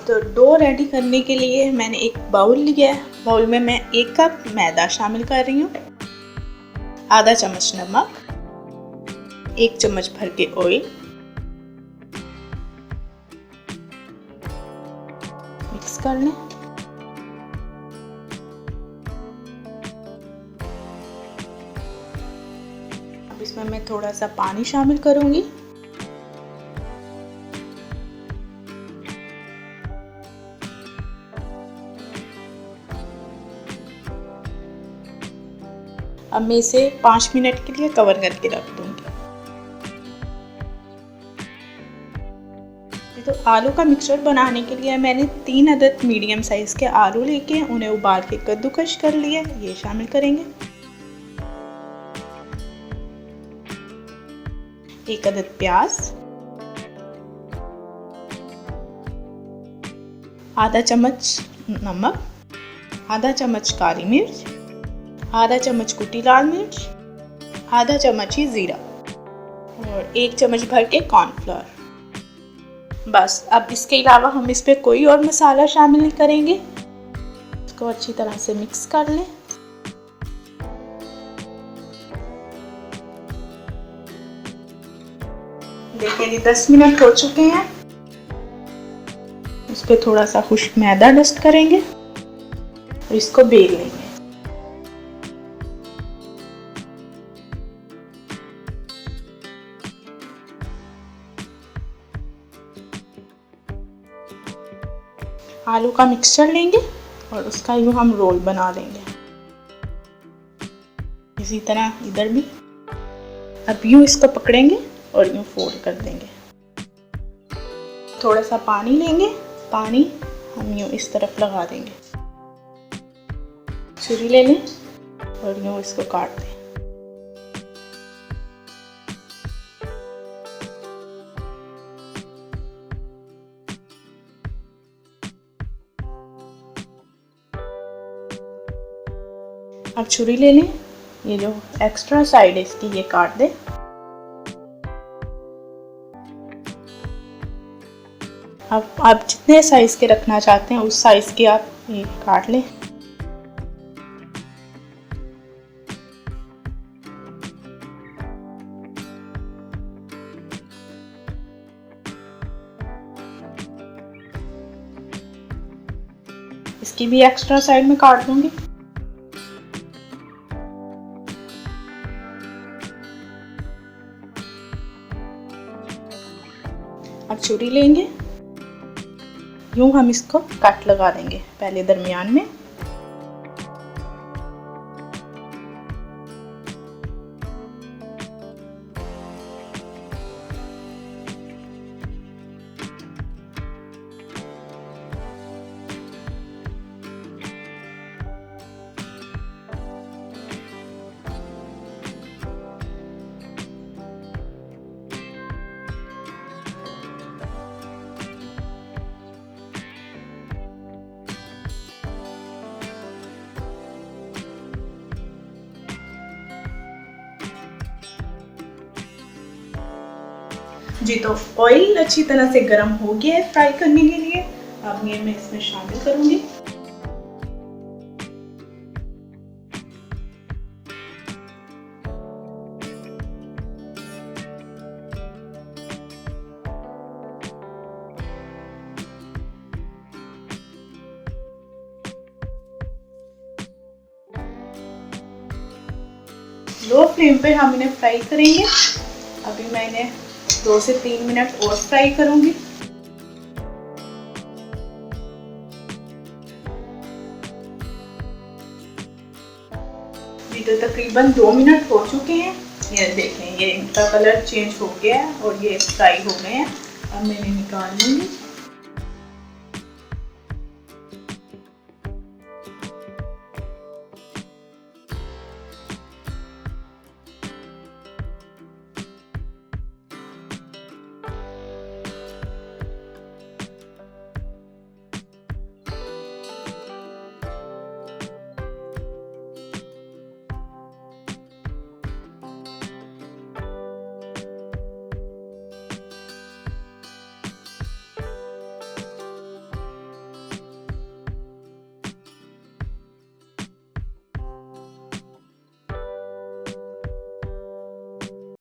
तो dough ready करने के लिए मैंने एक बाउल लिया है। बाउल में मैं 1 कप मैदा शामिल कर रही हूँ, आधा चम्मच नमक, 1 चम्मच भर के ऑयल, मिक्स कर लें। अब इसमें मैं थोड़ा सा पानी शामिल करूंगी। अब मैं इसे 5 मिनट के लिए कवर करके रख दूंगी। तो आलू का मिक्सचर बनाने के लिए मैंने 3 अदद मीडियम साइज के आलू लेके उन्हें उबाल के कद्दूकश कर लिया, ये शामिल करेंगे। 1 अदद प्याज, आधा चम्मच नमक, आधा चम्मच काली मिर्च, आधा चम्मच कुटी लाल मिर्च, आधा चम्मच ही ज़ीरा और 1 चम्मच भर के कॉर्नफ्लोर। बस अब इसके अलावा हम इस पे कोई और मसाला शामिल नहीं करेंगे। इसको अच्छी तरह से मिक्स कर लें। देखिए जी 10 मिनट हो चुके हैं। इस पे थोड़ा सा खुश्क मैदा डस्ट करेंगे और इसको बेल लेंगे। आलू का मिक्सचर लेंगे और उसका यूँ हम रोल बना लेंगे, इसी तरह इधर भी। अब यूँ इसको पकड़ेंगे और यूँ फोल्ड कर देंगे। थोड़ा सा पानी लेंगे, पानी हम यूँ इस तरफ लगा देंगे। छुरी ले लें और यूँ इसको काट दें। अब छुरी ले लें, ये जो एक्स्ट्रा साइड है इसकी ये काट दें। अब आप जितने साइज के रखना चाहते हैं उस साइज के आप ये काट लें। इसकी भी एक्स्ट्रा साइड में काट दूंगी। अब छुरी लेंगे, यूं हम इसको कट लगा देंगे, पहले दरमियान में जी। तो ऑयल अच्छी तरह से गर्म हो गया है फ्राई करने के लिए। अब ये मैं इसमें शामिल करूंगी। लो फ्लेम पे हम इन्हें फ्राई करेंगे। अभी मैं इन्हें 2 से 3 मिनट और फ्राई करूंगी। तो तकरीबन 2 मिनट हो चुके हैं। ये देखें, ये इनका कलर चेंज हो गया है और ये फ्राई हो गए हैं। अब मैं इन्हें निकाल लूंगी।